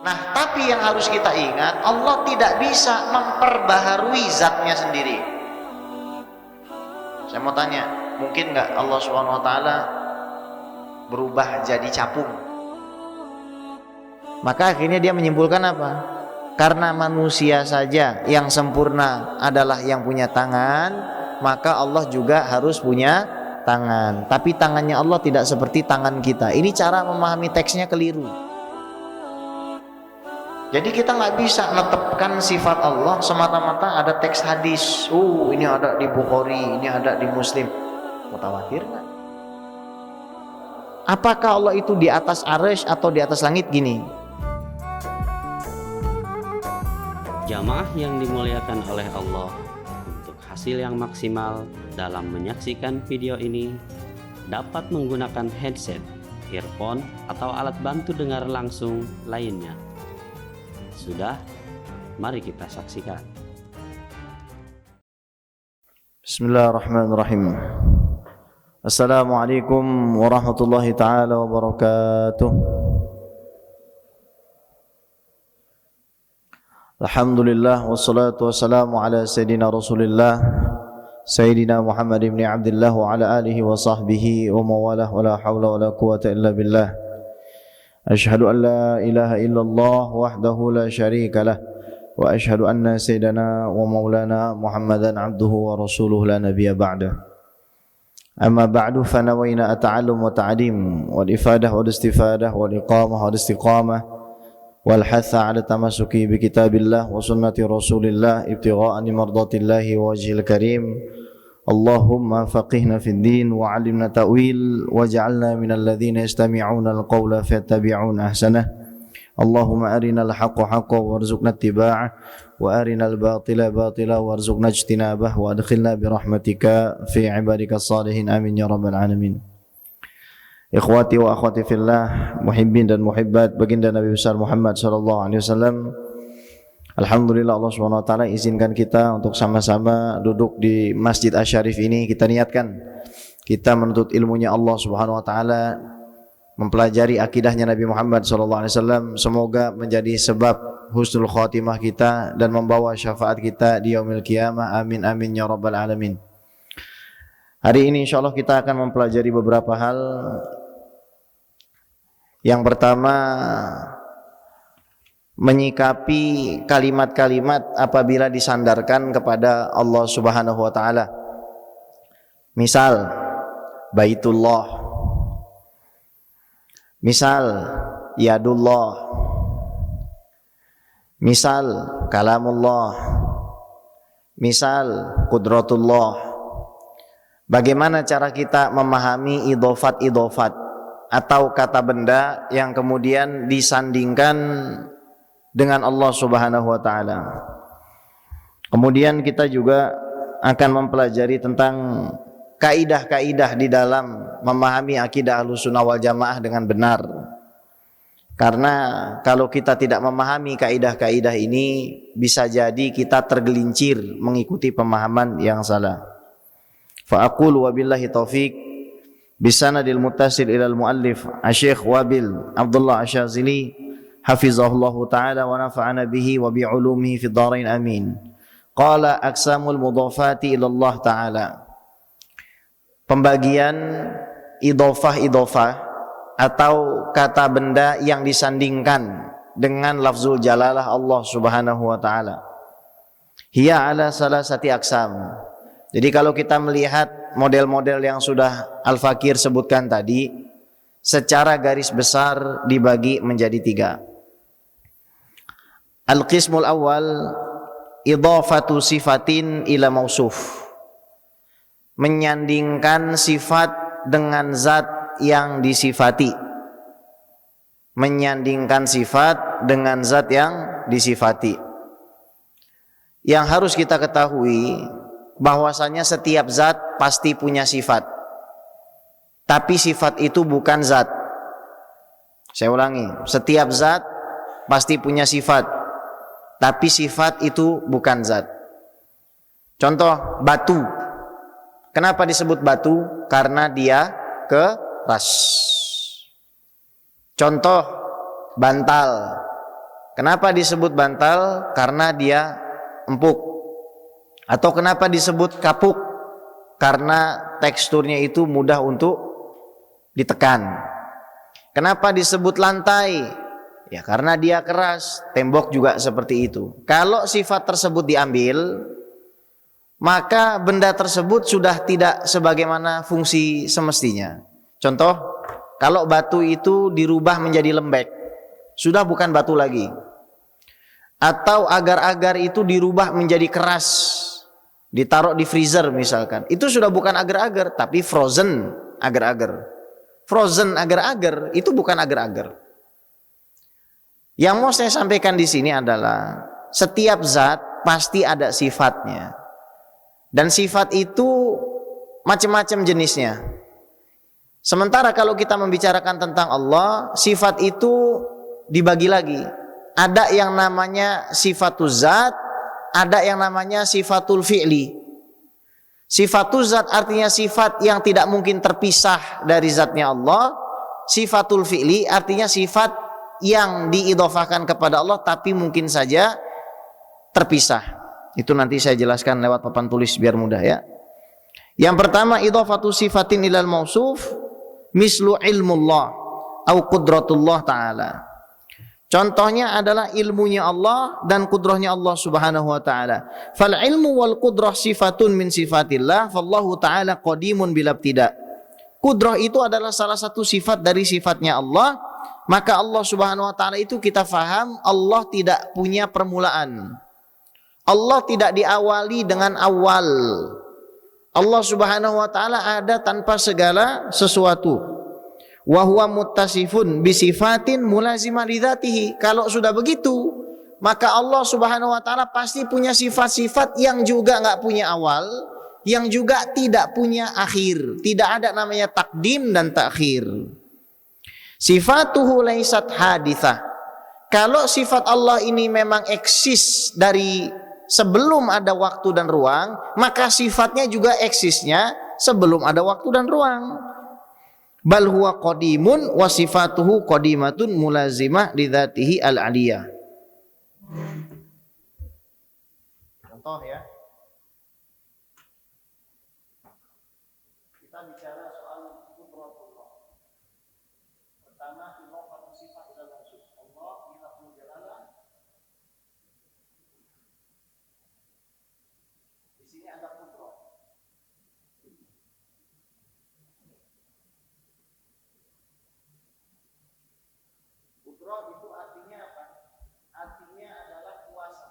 Nah, tapi yang harus kita ingat, Allah tidak bisa memperbaharui zatnya sendiri. Saya mau tanya, mungkin nggak Allah SWT berubah jadi capung? Maka akhirnya dia menyimpulkan apa? Karena manusia saja yang sempurna adalah yang punya tangan, maka Allah juga harus punya tangan. Tapi tangannya Allah tidak seperti tangan kita. Ini cara memahami teksnya keliru. Jadi kita nggak bisa menetapkan sifat Allah semata-mata ada teks hadis. Ini ada di Bukhari, ini ada di Muslim. Mutawatir nggak? Apakah Allah itu di atas arsy atau di atas langit? Gini. Jamaah yang dimuliakan oleh Allah, untuk hasil yang maksimal dalam menyaksikan video ini dapat menggunakan headset, earphone, atau alat bantu dengar langsung lainnya. Sudah, mari kita saksikan. Bismillahirrahmanirrahim. Assalamualaikum warahmatullahi taala wabarakatuh. Alhamdulillah wassalatu wassalamu ala sayyidina Rasulillah Sayyidina Muhammad ibn Abdullah wa ala alihi wa sahbihi wa mawalah wa la hawla wa la quwata illa billah. Ashhadu an la ilaha illallah wahdahu la syarika lah wa ashhadu anna sayyidana wa maulana Muhammadan abduhu wa rasuluhu la nabiyya ba'dah. Amma ba'du fa nawayna at-ta'allum wa ta'lim wal ifadah wal istifadah wal iqamah wal istiqamah wal hatha 'ala tamassuki bi kitabillah wa sunnati rasulillah ibtigha'an mardatillahi wa wajhil karim. Allahumma faqihna fid din wa 'allimna ta'wil waj'alna minal ladzina yastami'una al-qawla fayattabi'una ahsanah. Allahumma arinal haqqa haqqan warzuqna ittiba'ah wa arinal batila batila warzuqna ijtinabah wa adkhilna bi rahmatika fi 'ibadikas salihin amin ya rabbal alamin. Ikhwati wa akhwati fillah, muhibbin dan muhibbat baginda Nabi besar Muhammad sallallahu alaihi wasallam. Alhamdulillah Allah SWT izinkan kita untuk sama-sama duduk di Masjid Asy-Syarif ini. Kita niatkan kita menuntut ilmunya Allah SWT, mempelajari akidahnya Nabi Muhammad SAW. Semoga menjadi sebab husnul khatimah kita dan membawa syafaat kita di yaumil qiyamah. Amin amin ya rabbal alamin. Hari ini insyaAllah kita akan mempelajari beberapa hal. Yang pertama, menyikapi kalimat-kalimat apabila disandarkan kepada Allah Subhanahu wa taala. Misal Baitullah, misal Yadullah, misal Kalamullah, misal Qudratullah. Bagaimana cara kita memahami idhofat-idhofat atau kata benda yang kemudian disandingkan dengan Allah Subhanahu wa taala. Kemudian kita juga akan mempelajari tentang kaidah-kaidah di dalam memahami akidah Ahlussunnah wal Jamaah dengan benar. Karena kalau kita tidak memahami kaidah-kaidah ini, bisa jadi kita tergelincir mengikuti pemahaman yang salah. Fa aqulu wabillahi taufik bisanadil muttasil ilal muallif Asy-Syaikh Wabil Abdullah Asy-Syadzili hafizahullahu ta'ala wa nafa'ana bihi wa bi'ulumihi fid dharain amin. Qala aqsamul mudhafati ila Allah ta'ala. Pembagian idhofah-idhofah atau kata benda yang disandingkan dengan lafzul jalalah Allah Subhanahu wa ta'ala. Hiya ala salasati aqsam. Jadi kalau kita melihat model-model yang sudah Al-Fakir sebutkan tadi, secara garis besar dibagi menjadi 3. Al-qismul awal idhafatu sifatin ila mausuf. Menyandingkan sifat dengan zat yang disifati. Menyandingkan sifat dengan zat yang disifati. Yang harus kita ketahui bahwasanya setiap zat pasti punya sifat. Tapi sifat itu bukan zat. Saya ulangi, setiap zat pasti punya sifat. Tapi sifat itu bukan zat. Contoh, batu. Kenapa disebut batu? Karena dia keras. Contoh, bantal. Kenapa disebut bantal? Karena dia empuk. Atau kenapa disebut kapuk? Karena teksturnya itu mudah untuk ditekan. Kenapa disebut lantai? Ya karena dia keras. Tembok juga seperti itu. Kalau sifat tersebut diambil, maka benda tersebut sudah tidak sebagaimana fungsi semestinya. Contoh, kalau batu itu dirubah menjadi lembek, sudah bukan batu lagi. Atau agar-agar itu dirubah menjadi keras, ditaruh di freezer misalkan, itu sudah bukan agar-agar tapi frozen agar-agar. Frozen agar-agar itu bukan agar-agar. Yang mau saya sampaikan di sini adalah setiap zat pasti ada sifatnya, dan sifat itu macam-macam jenisnya. Sementara kalau kita membicarakan tentang Allah, sifat itu dibagi lagi. Ada yang namanya sifatul zat, ada yang namanya sifatul fi'li. Sifatul zat artinya sifat yang tidak mungkin terpisah dari zatnya Allah. Sifatul fi'li artinya sifat yang diidhofahkan kepada Allah tapi mungkin saja terpisah. Itu nanti saya jelaskan lewat papan tulis biar mudah ya. Yang pertama, idhofatu sifatin ilal mausuf mislu ilmullah au qudratullah ta'ala. Contohnya adalah ilmunya Allah dan kudrahnya Allah subhanahu wa ta'ala. Fal ilmu wal kudrah sifatun min sifatillah, fallahu ta'ala qadimun bilabtida. Kudrah itu adalah salah satu sifat dari sifatnya Allah. Maka Allah subhanahu wa ta'ala itu kita faham Allah tidak punya permulaan. Allah tidak diawali dengan awal. Allah subhanahu wa ta'ala ada tanpa segala sesuatu. Wa huwa muttasifun bisifatin mulazimah lidzatihi. Kalau sudah begitu, maka Allah subhanahu wa ta'ala pasti punya sifat-sifat yang juga nggak punya awal, yang juga tidak punya akhir. Tidak ada namanya takdim dan takhir. Sifatuhu laisat hadithah. Kalau sifat Allah ini memang eksis dari sebelum ada waktu dan ruang, maka sifatnya juga eksisnya sebelum ada waktu dan ruang. Bal huwa qadimun wa sifatuhu qadimatun mulazimah lidzatihi al-aliyah. Contoh ya. Kita bicara soal qudratullah. Pertama, idhofatu sifat ila mausuf. Allah ilahul jalalah. Di sini ada qudrah. Qudrah itu artinya apa? Artinya adalah kuasa.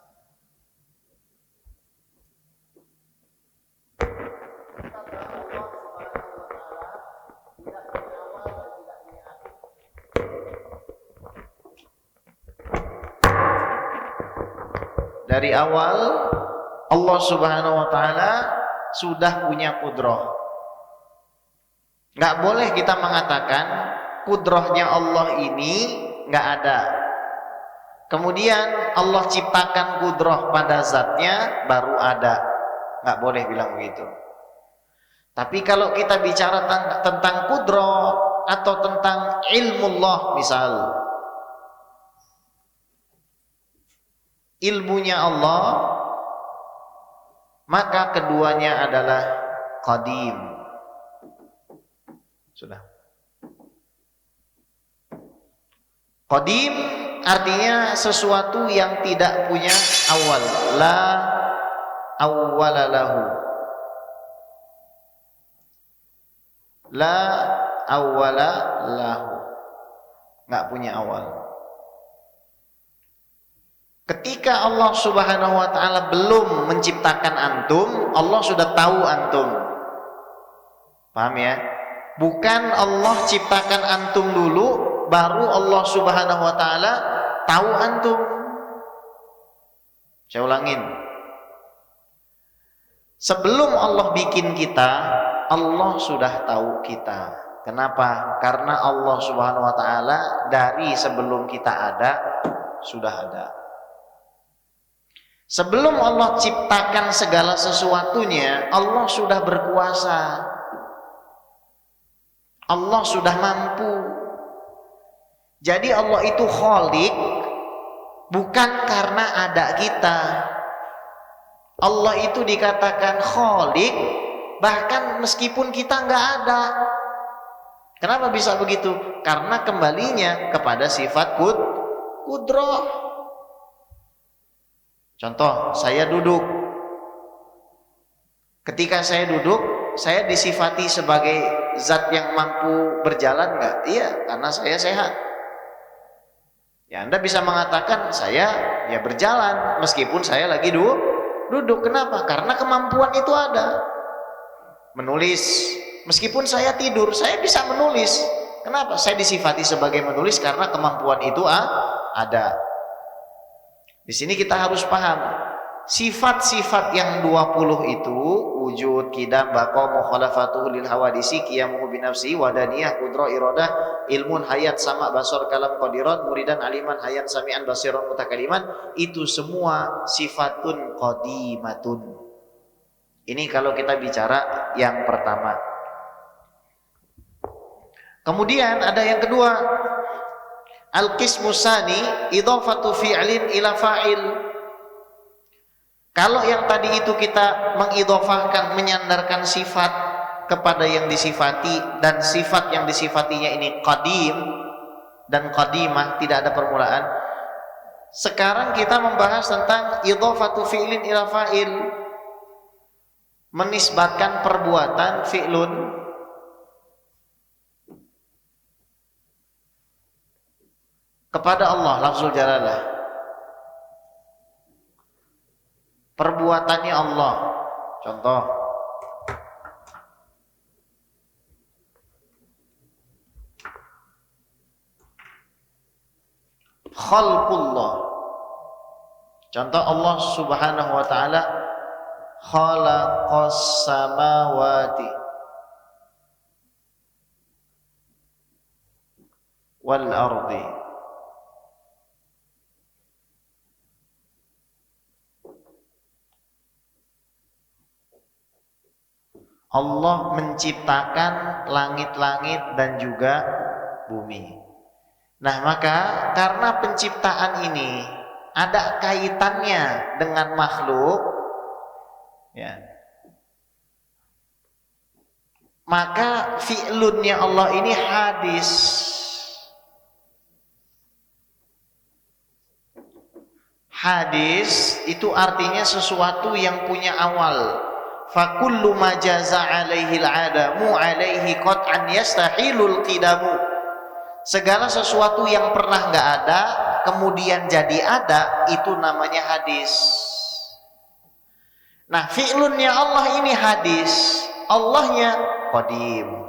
Kita tahu Allah subhanahu wa ta'ala tidak punya awal dan tidak punya akhir. Dari awal Allah subhanahu wa ta'ala sudah punya qudrah. Nggak boleh kita mengatakan qudrahnya Allah ini nggak ada. Kemudian Allah ciptakan qudrah pada zatnya baru ada. Nggak boleh bilang begitu. Tapi kalau kita bicara tentang qudrah atau tentang ilmullah misal, ilmunya Allah, maka keduanya adalah qadim. Sudah. Qadim artinya sesuatu yang tidak punya awal. La awwala lahu. La awwala lahu. Enggak punya awal. Ketika Allah subhanahu wa ta'ala belum menciptakan antum, Allah sudah tahu antum. Paham ya? Bukan Allah ciptakan antum dulu, baru Allah subhanahu wa ta'ala tahu antum. Saya ulangin. Sebelum Allah bikin kita, Allah sudah tahu kita. Kenapa? Karena Allah subhanahu wa ta'ala dari sebelum kita ada, sudah ada. Sebelum Allah ciptakan segala sesuatunya, Allah sudah berkuasa. Allah sudah mampu. Jadi Allah itu khaliq bukan karena ada kita. Allah itu dikatakan Khaliq bahkan meskipun kita nggak ada. Kenapa bisa begitu? Karena kembalinya kepada sifat kudrah. Contoh, saya duduk. Ketika saya duduk, saya disifati sebagai zat yang mampu berjalan nggak? Iya, karena saya sehat. Ya, Anda bisa mengatakan saya ya berjalan meskipun saya lagi duduk. Kenapa? Karena kemampuan itu ada. Menulis, meskipun saya tidur, saya bisa menulis. Kenapa? Saya disifati sebagai menulis karena kemampuan itu ada. Di sini kita harus paham sifat-sifat yang 20 itu, wujud, qidam, baqa, mukhalafatuhu lil hawadisi, qiyamuhu binafsi, wadaniyah, qudrah, iradah, ilmun, hayat, sama, basar, kalam, qadirat, muridan, aliman, hayan, sami'an, basiran, mutakaliman, itu semua sifatun qadimatun. Ini kalau kita bicara yang pertama. Kemudian ada yang kedua, al-qismu tsani idhafatu fi'lin ila fa'il. Kalau yang tadi itu kita mengidhafahkan, menyandarkan sifat kepada yang disifati, dan sifat yang disifatinya ini qadim dan qadimah, tidak ada permulaan. Sekarang kita membahas tentang idhafatu fi'lin ila fa'il, menisbatkan perbuatan fi'lun kepada Allah, lafzul jalalah, perbuatannya Allah. Contoh, khalqullah. Contoh, Allah subhanahu wa ta'ala khalaqas samawati wal ardi. Allah menciptakan langit-langit dan juga bumi. Nah, maka karena penciptaan ini ada kaitannya dengan makhluk, ya, maka fi'lunnya Allah ini hadis. Hadis itu artinya sesuatu yang punya awal. Fakullu ma jaza alaihi al-adamu alaihi qat'an yastahilul qidamu. Segala sesuatu yang pernah nggak ada kemudian jadi ada, itu namanya hadis. Nah, fi'lunnya Allah ini hadis, Allahnya qadim.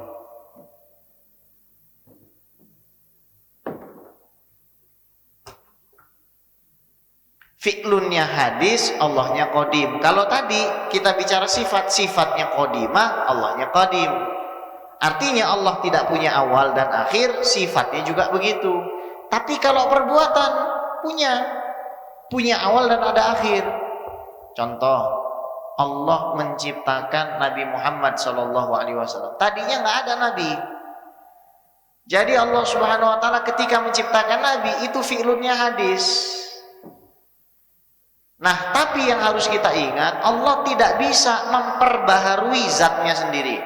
Fi'lunnya hadis, Allahnya qadim. Kalau tadi kita bicara sifat, sifatnya qadimah, Allahnya qadim. Artinya Allah tidak punya awal dan akhir, sifatnya juga begitu. Tapi kalau perbuatan punya awal dan ada akhir. Contoh, Allah menciptakan Nabi Muhammad SAW. Tadinya nggak ada Nabi. Jadi Allah Subhanahu Wa Taala ketika menciptakan Nabi itu fi'lunnya hadis. Nah, tapi yang harus kita ingat, Allah tidak bisa memperbaharui zatnya sendiri.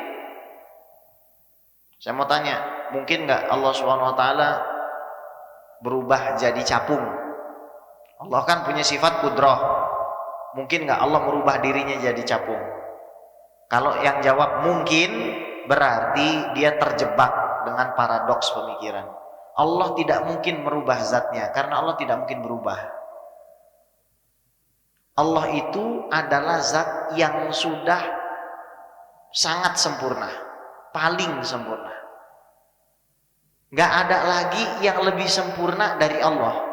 Saya mau tanya, mungkin nggak Allah Subhanahu Wa Taala berubah jadi capung? Allah kan punya sifat kudrah. Mungkin nggak Allah merubah dirinya jadi capung? Kalau yang jawab mungkin, berarti dia terjebak dengan paradoks pemikiran. Allah tidak mungkin merubah zatnya karena Allah tidak mungkin berubah. Allah itu adalah zat yang sudah sangat sempurna, paling sempurna. Gak ada lagi yang lebih sempurna dari Allah.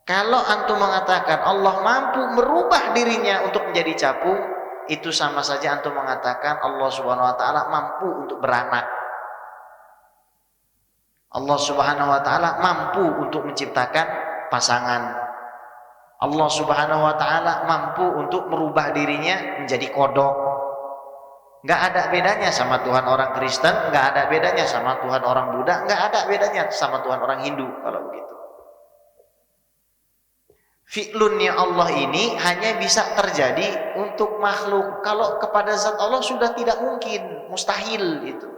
Kalau antum mengatakan Allah mampu merubah dirinya untuk menjadi capung, itu sama saja antum mengatakan Allah Subhanahu Wa Taala mampu untuk beranak. Allah Subhanahu Wa Taala mampu untuk menciptakan pasangan. Allah Subhanahu Wa Taala mampu untuk merubah dirinya menjadi kodok. Nggak ada bedanya sama Tuhan orang Kristen, nggak ada bedanya sama Tuhan orang Buddha, nggak ada bedanya sama Tuhan orang Hindu kalau begitu. fi'lunnya Allah ini hanya bisa terjadi untuk makhluk. Kalau kepada zat Allah sudah tidak mungkin, mustahil itu.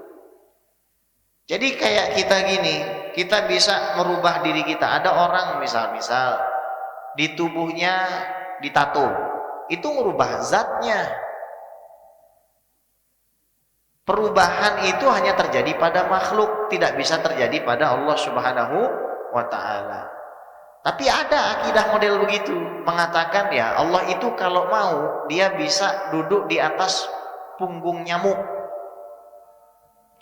Jadi kayak kita gini, kita bisa merubah diri kita. Ada orang misal di tubuhnya ditato, itu merubah zatnya. Perubahan itu hanya terjadi pada makhluk, tidak bisa terjadi pada Allah Subhanahu wa ta'ala. Tapi ada akidah model begitu, mengatakan ya Allah itu kalau mau dia bisa duduk di atas punggung nyamuk.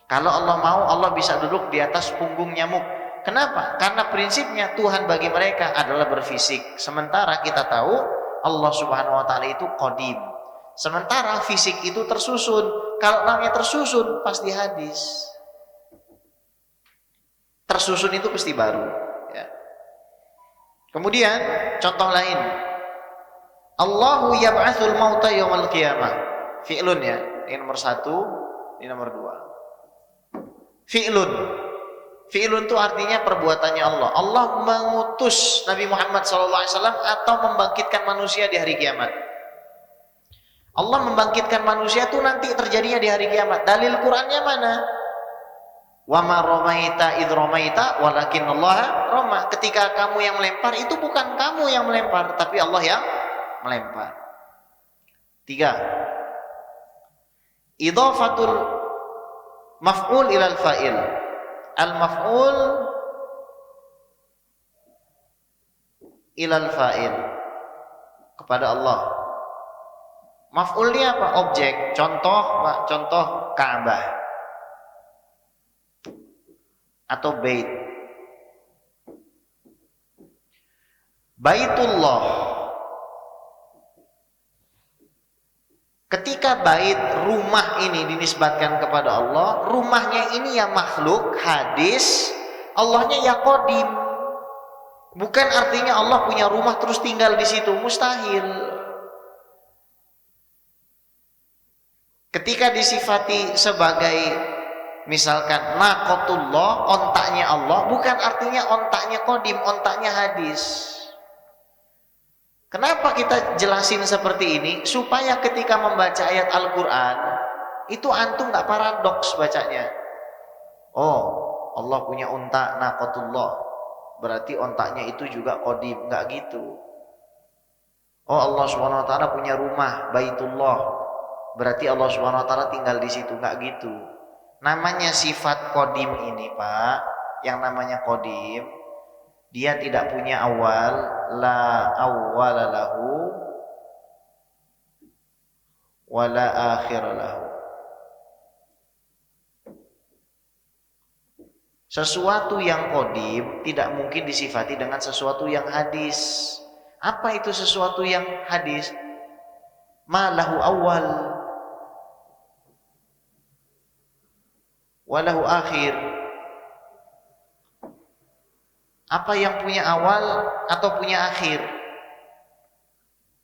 Kalau Allah mau, Allah bisa duduk di atas punggung nyamuk. Kenapa? Karena prinsipnya Tuhan bagi mereka adalah berfisik. Sementara kita tahu Allah Subhanahu wa ta'ala itu qadim. Sementara fisik itu tersusun. Kalau namanya tersusun pasti hadis. Tersusun itu pasti baru. Ya. Kemudian contoh lain. Allahu yab'atsul mauta yaumal qiyamah. Fi'lun ya. Ini nomor 1, ini nomor 2. Fi'lun. Fi'lun itu artinya perbuatannya Allah. Allah mengutus Nabi Muhammad SAW atau membangkitkan manusia di hari kiamat. Allah membangkitkan manusia itu nanti terjadinya di hari kiamat. Dalil Qur'annya mana? Wa ma ramaita idh ramaita walakinallaha rama. Ketika kamu yang melempar, itu bukan kamu yang melempar, tapi Allah yang melempar. 3. Idhafatul maf'ul ilal fa'il. Al-maf'ul ilal fa'il, kepada Allah. Maf'ulnya apa? Objek. Contoh Ka'bah atau bait. Baitullah. Ketika bait, rumah ini dinisbatkan kepada Allah, rumahnya ini ya makhluk, hadis, Allahnya ya qadim. Bukan artinya Allah punya rumah terus tinggal di situ, mustahil. Ketika disifati sebagai misalkan naqatullah, ontaknya Allah, bukan artinya ontaknya qadim, ontaknya hadis. Kenapa kita jelasin seperti ini? Supaya ketika membaca ayat Al-Quran itu antum gak paradoks bacanya. Oh, Allah punya unta naqatullah, berarti ontaknya itu juga qadim. Gak gitu. Oh, Allah SWT punya rumah Baitullah, berarti Allah SWT tinggal di situ. Gak gitu. Namanya sifat qadim ini, Pak, yang namanya qadim, dia tidak punya awal, la awwala lahu wala akhir lahu. Sesuatu yang qadim tidak mungkin disifati dengan sesuatu yang hadis. Apa itu sesuatu yang hadis? Ma lahu awal walahu akhir. Apa yang punya awal atau punya akhir?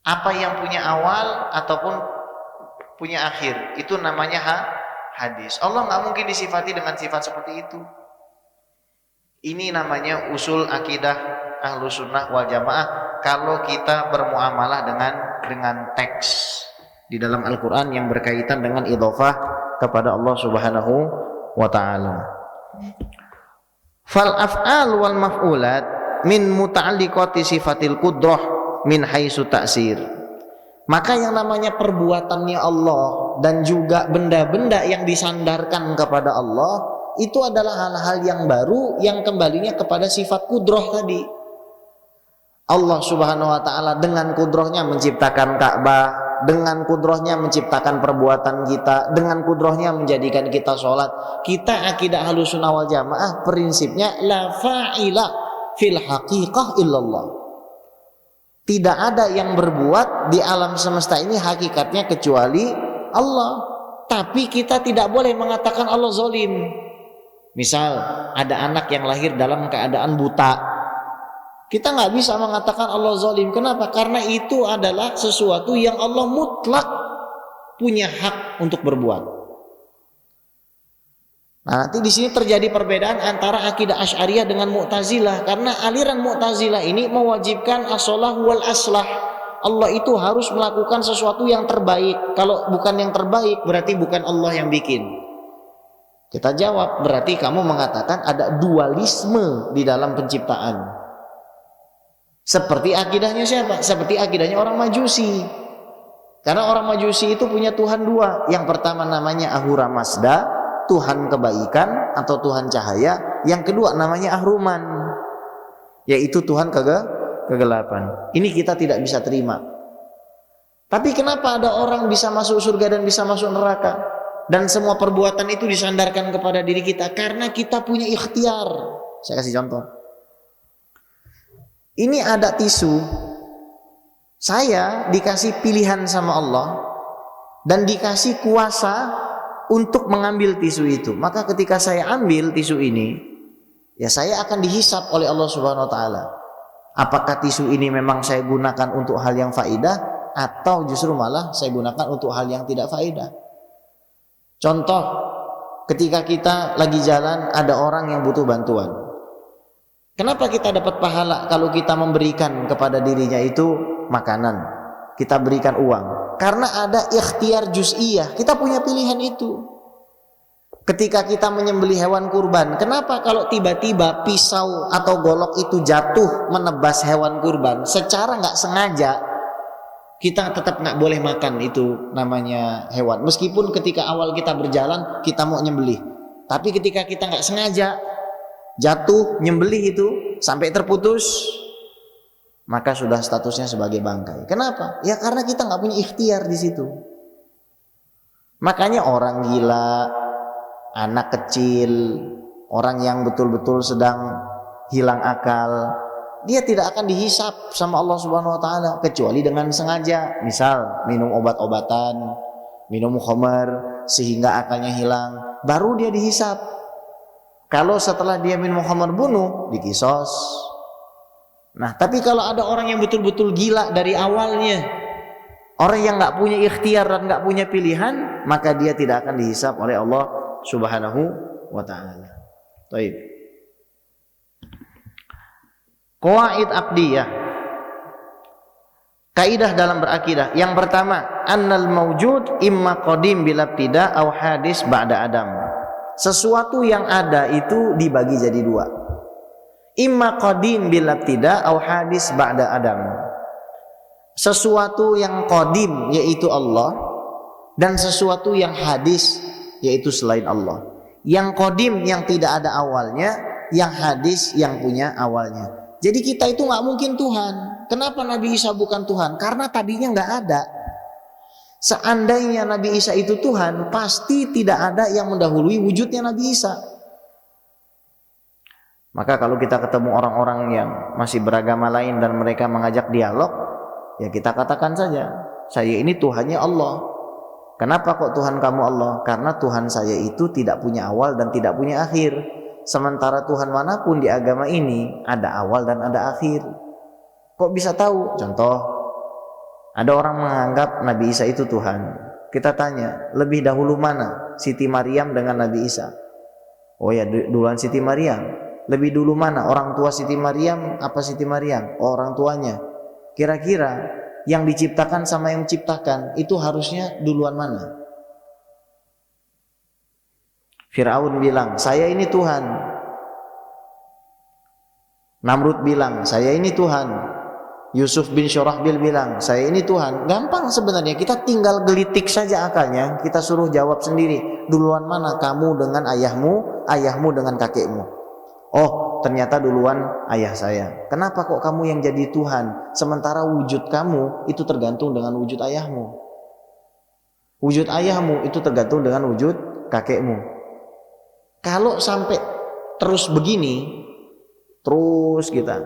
Apa yang punya awal ataupun punya akhir? Itu namanya hadis. Allah nggak mungkin disifati dengan sifat seperti itu. Ini namanya usul akidah Ahlus Sunnah wal Jamaah. Kalau kita bermuamalah dengan teks di dalam Al-Quran yang berkaitan dengan idhofah kepada Allah Subhanahu wa ta'ala. Fal af'al wal maf'ulat min muta'alliqati sifatil qudrah min haitsu ta'sir. Maka yang namanya perbuatannya Allah dan juga benda-benda yang disandarkan kepada Allah itu adalah hal-hal yang baru yang kembalinya kepada sifat qudrah tadi. Allah Subhanahu wa ta'ala dengan qudrahnya menciptakan Ka'bah, dengan kudrahnya menciptakan perbuatan kita, dengan kudrahnya menjadikan kita sholat. Kita akidah Ahlus Sunnah wal Jamaah prinsipnya la fa'ila fil haqiqah illallah. Tidak ada yang berbuat di alam semesta ini hakikatnya kecuali Allah. Tapi kita tidak boleh mengatakan Allah zalim. Misal ada anak yang lahir dalam keadaan buta, kita nggak bisa mengatakan Allah zalim. Kenapa? Karena itu adalah sesuatu yang Allah mutlak punya hak untuk berbuat. Nah, nanti di sini terjadi perbedaan antara akidah Asy'ariyah dengan Mu'tazilah, karena aliran Mu'tazilah ini mewajibkan as-shalah wal aslah. Allah itu harus melakukan sesuatu yang terbaik. Kalau bukan yang terbaik, berarti bukan Allah yang bikin. Kita jawab, berarti kamu mengatakan ada dualisme di dalam penciptaan. Seperti akidahnya siapa? Seperti akidahnya orang Majusi. Karena orang Majusi itu punya Tuhan dua. Yang pertama namanya Ahura Mazda, Tuhan kebaikan atau Tuhan cahaya. Yang kedua namanya Ahruman, yaitu Tuhan kegelapan. Ini kita tidak bisa terima. Tapi kenapa ada orang bisa masuk surga dan bisa masuk neraka? Dan semua perbuatan itu disandarkan kepada diri kita, karena kita punya ikhtiar. Saya kasih contoh. Ini ada tisu. Saya dikasih pilihan sama Allah dan dikasih kuasa untuk mengambil tisu itu. Maka ketika saya ambil tisu ini, ya saya akan dihisap oleh Allah Subhanahu wa taala. Apakah tisu ini memang saya gunakan untuk hal yang faidah, atau justru malah saya gunakan untuk hal yang tidak faidah. Contoh, ketika kita lagi jalan ada orang yang butuh bantuan. Kenapa kita dapat pahala kalau kita memberikan kepada dirinya itu makanan, kita berikan uang? Karena ada ikhtiar juz'iyah, kita punya pilihan itu. Ketika kita menyembelih hewan kurban, kenapa kalau tiba-tiba pisau atau golok itu jatuh menebas hewan kurban secara nggak sengaja, kita tetap nggak boleh makan itu namanya hewan. Meskipun ketika awal kita berjalan kita mau nyembelih, tapi ketika kita nggak sengaja jatuh nyembelih itu sampai terputus, maka sudah statusnya sebagai bangkai. Kenapa? Ya karena kita nggak punya ikhtiar di situ. Makanya orang gila, anak kecil, orang yang betul-betul sedang hilang akal, dia tidak akan dihisap sama Allah Subhanahu wa taala kecuali dengan sengaja. Misal minum obat-obatan, minum khamar sehingga akalnya hilang, baru dia dihisap. Kalau setelah dia minum khamar bunuh, dikisos. Nah, tapi kalau ada orang yang betul-betul gila dari awalnya, orang yang nggak punya ikhtiar dan nggak punya pilihan, maka dia tidak akan dihisap oleh Allah Subhanahu wa ta'ala. Baik. Qawaid aqdiyah. Kaidah dalam berakidah. Yang pertama, annal mawjud imma qadim bila ibtida aw hadis ba'da adam. Sesuatu yang ada itu dibagi jadi dua. Imma qadim bila ibtida aw hadis ba'da adam. Sesuatu yang qadim yaitu Allah, dan sesuatu yang hadis yaitu selain Allah. Yang qadim yang tidak ada awalnya, yang hadis yang punya awalnya. Jadi kita itu nggak mungkin Tuhan. Kenapa Nabi Isa bukan Tuhan? Karena tadinya nggak ada. Seandainya Nabi Isa itu Tuhan, pasti tidak ada yang mendahului wujudnya Nabi Isa. Maka kalau kita ketemu orang-orang yang masih beragama lain dan mereka mengajak dialog, ya kita katakan saja, saya ini Tuhannya Allah. Kenapa kok Tuhan kamu Allah? Karena Tuhan saya itu tidak punya awal dan tidak punya akhir. Sementara Tuhan manapun di agama ini ada awal dan ada akhir. Kok bisa tahu? Contoh, ada orang menganggap Nabi Isa itu Tuhan. Kita tanya, lebih dahulu mana Siti Maryam dengan Nabi Isa? Oh ya, duluan Siti Maryam. Lebih dulu mana orang tua Siti Maryam apa Siti Maryam? Oh, orang tuanya. Kira-kira yang diciptakan sama yang menciptakan itu harusnya duluan mana? Fir'aun bilang, saya ini Tuhan. Namrud bilang, saya ini Tuhan. Yusuf bin Syurahbil bilang, saya ini Tuhan. Gampang sebenarnya, kita tinggal gelitik saja akalnya, kita suruh jawab sendiri. Duluan mana kamu dengan ayahmu, ayahmu dengan kakekmu? Oh, ternyata duluan ayah saya. Kenapa kok kamu yang jadi Tuhan? Sementara wujud kamu itu tergantung dengan wujud ayahmu. Wujud ayahmu itu tergantung dengan wujud kakekmu. Kalau sampai terus begini, terus kita,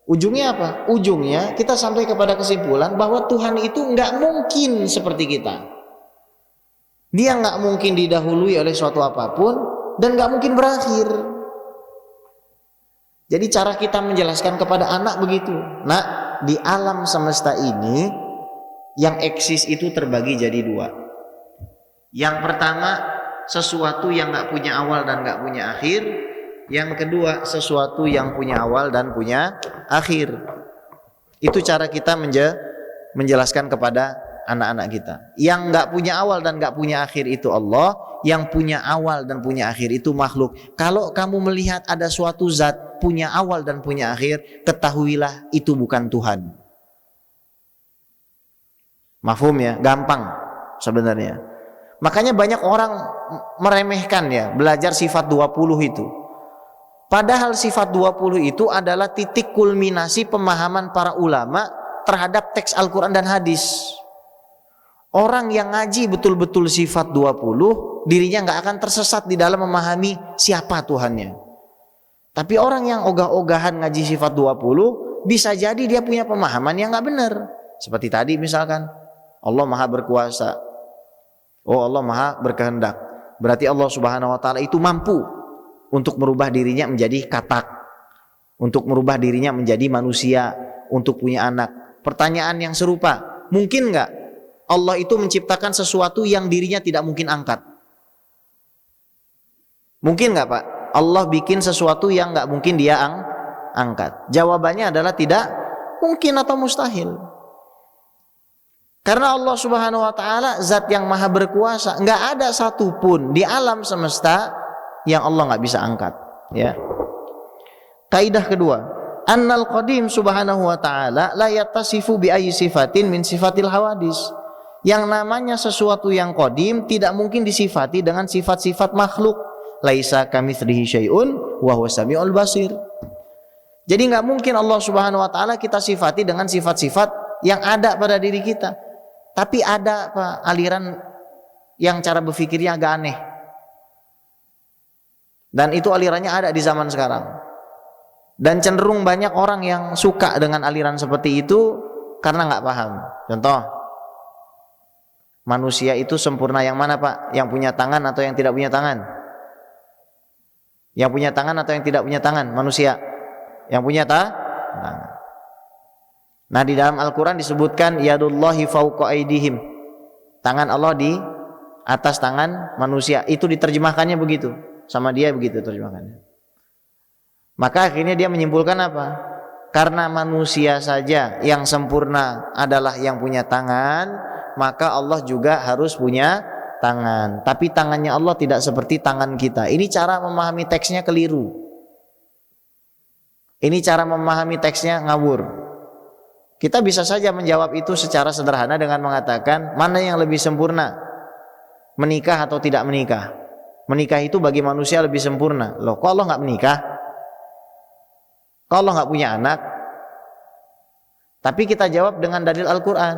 ujungnya apa? Ujungnya kita sampai kepada kesimpulan bahwa Tuhan itu nggak mungkin seperti kita. Dia nggak mungkin didahului oleh suatu apapun dan nggak mungkin berakhir. Jadi cara kita menjelaskan kepada anak begitu. Nak, di alam semesta ini yang eksis itu terbagi jadi dua. Yang pertama sesuatu yang nggak punya awal dan nggak punya akhir. Yang kedua, sesuatu yang punya awal dan punya akhir. Itu cara kita menjelaskan kepada anak-anak kita. Yang nggak punya awal dan nggak punya akhir itu Allah. Yang punya awal dan punya akhir itu makhluk. Kalau kamu melihat ada suatu zat punya awal dan punya akhir, ketahuilah itu bukan Tuhan. Mafhum ya? Gampang sebenarnya. Makanya banyak orang meremehkan ya belajar sifat 20 itu. Padahal sifat 20 itu adalah titik kulminasi pemahaman para ulama terhadap teks Al-Quran dan hadis. Orang yang ngaji betul-betul sifat 20, dirinya nggak akan tersesat di dalam memahami siapa Tuhannya. Tapi orang yang ogah-ogahan ngaji sifat 20, bisa jadi dia punya pemahaman yang nggak benar. Seperti tadi misalkan, Allah maha berkuasa. Oh, Allah maha berkehendak. Berarti Allah subhanahu wa ta'ala itu mampu untuk merubah dirinya menjadi katak, untuk merubah dirinya menjadi manusia, untuk punya anak. Pertanyaan yang serupa, mungkin nggak Allah itu menciptakan sesuatu yang dirinya tidak mungkin angkat? Mungkin nggak Pak? Allah bikin sesuatu yang nggak mungkin dia angkat? Jawabannya adalah tidak mungkin atau mustahil. Karena Allah subhanahu wa ta'ala zat yang maha berkuasa, nggak ada satupun di alam semesta yang Allah nggak bisa angkat. Ya. Kaidah kedua, annal qadim subhanahu wa ta'ala la yattasifu bi ayyi sifatin min sifatil hawadis. Yang namanya sesuatu yang qadim tidak mungkin disifati dengan sifat-sifat makhluk. Laisa kamitslihi syai'un wa huwas samiul basir. Jadi nggak mungkin Allah subhanahu wa ta'ala kita sifati dengan sifat-sifat yang ada pada diri kita. Tapi ada Pak, aliran yang cara berpikirnya agak aneh. Dan itu alirannya ada di zaman sekarang. Dan cenderung banyak orang yang suka dengan aliran seperti itu karena nggak paham. Contoh, manusia itu sempurna yang mana Pak? Yang punya tangan atau yang tidak punya tangan? Yang punya tangan atau yang tidak punya tangan? Manusia. Yang punya tangan. Nah, di dalam Al-Quran disebutkan yadullahi fauqa aidihim. Tangan Allah di atas tangan manusia. Itu diterjemahkannya begitu. Sama dia begitu terjemahannya. Maka akhirnya dia menyimpulkan apa? Karena manusia saja yang sempurna adalah yang punya tangan, maka Allah juga harus punya tangan. Tapi tangannya Allah tidak seperti tangan kita. Ini cara memahami teksnya keliru. Ini cara memahami teksnya ngawur. Kita bisa saja menjawab itu secara sederhana dengan mengatakan mana yang lebih sempurna, menikah atau tidak menikah. Menikah itu bagi manusia lebih sempurna. Loh, kok Allah nggak menikah? Kok Allah nggak punya anak? Tapi kita jawab dengan dalil Al-Quran.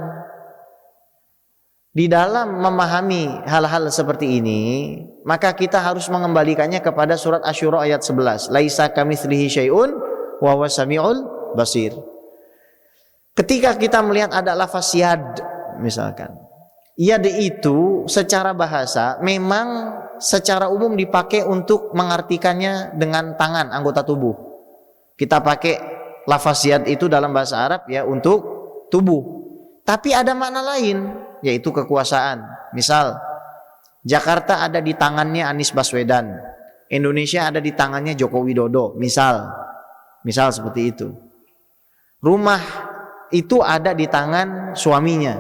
Di dalam memahami hal-hal seperti ini, maka kita harus mengembalikannya kepada surat Asy-Syura ayat 11. Laisa kamitslihi syai'un wa huwas samiul basir. Ketika kita melihat ada lafaz yad misalkan, yad itu secara bahasa memang secara umum dipakai untuk mengartikannya dengan tangan, anggota tubuh. Kita pakai lafaz yad itu dalam bahasa Arab ya untuk tubuh. Tapi ada makna lain, yaitu kekuasaan. Misal Jakarta ada di tangannya Anies Baswedan, Indonesia ada di tangannya Joko Widodo, misal seperti itu. Rumah itu ada di tangan suaminya.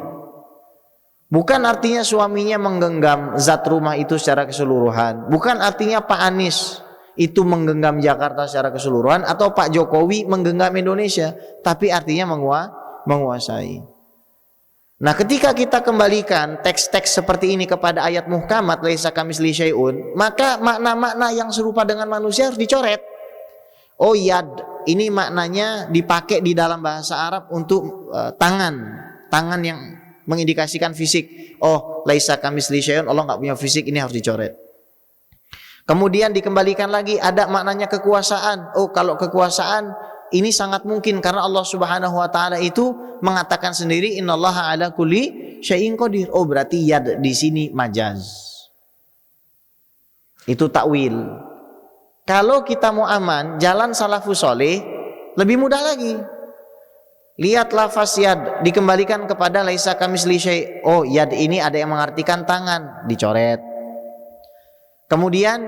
Bukan artinya suaminya menggenggam zat rumah itu secara keseluruhan. Bukan artinya Pak Anies itu menggenggam Jakarta secara keseluruhan atau Pak Jokowi menggenggam Indonesia. Tapi artinya menguasai. Nah, ketika kita kembalikan teks-teks seperti ini kepada ayat muhkamat laisa kamitslihi syai'un, maka makna-makna yang serupa dengan manusia harus dicoret. Oh, yad ini maknanya dipakai di dalam bahasa Arab untuk tangan yang mengindikasikan fisik. Oh, laisa kamitslihi syai'un, Allah nggak punya fisik, ini harus dicoret. Kemudian dikembalikan lagi ada maknanya kekuasaan. Oh, kalau kekuasaan ini sangat mungkin karena Allah Subhanahu wa taala itu mengatakan sendiri innallaha ala kulli syai'in qadir. Oh, berarti yad di sini majaz. Itu takwil. Kalau kita mau aman, jalan salafus soleh lebih mudah lagi. Lihat lafaz yad dikembalikan kepada laisa kamitslihi syai'. Oh, yad ini ada yang mengartikan tangan, dicoret. Kemudian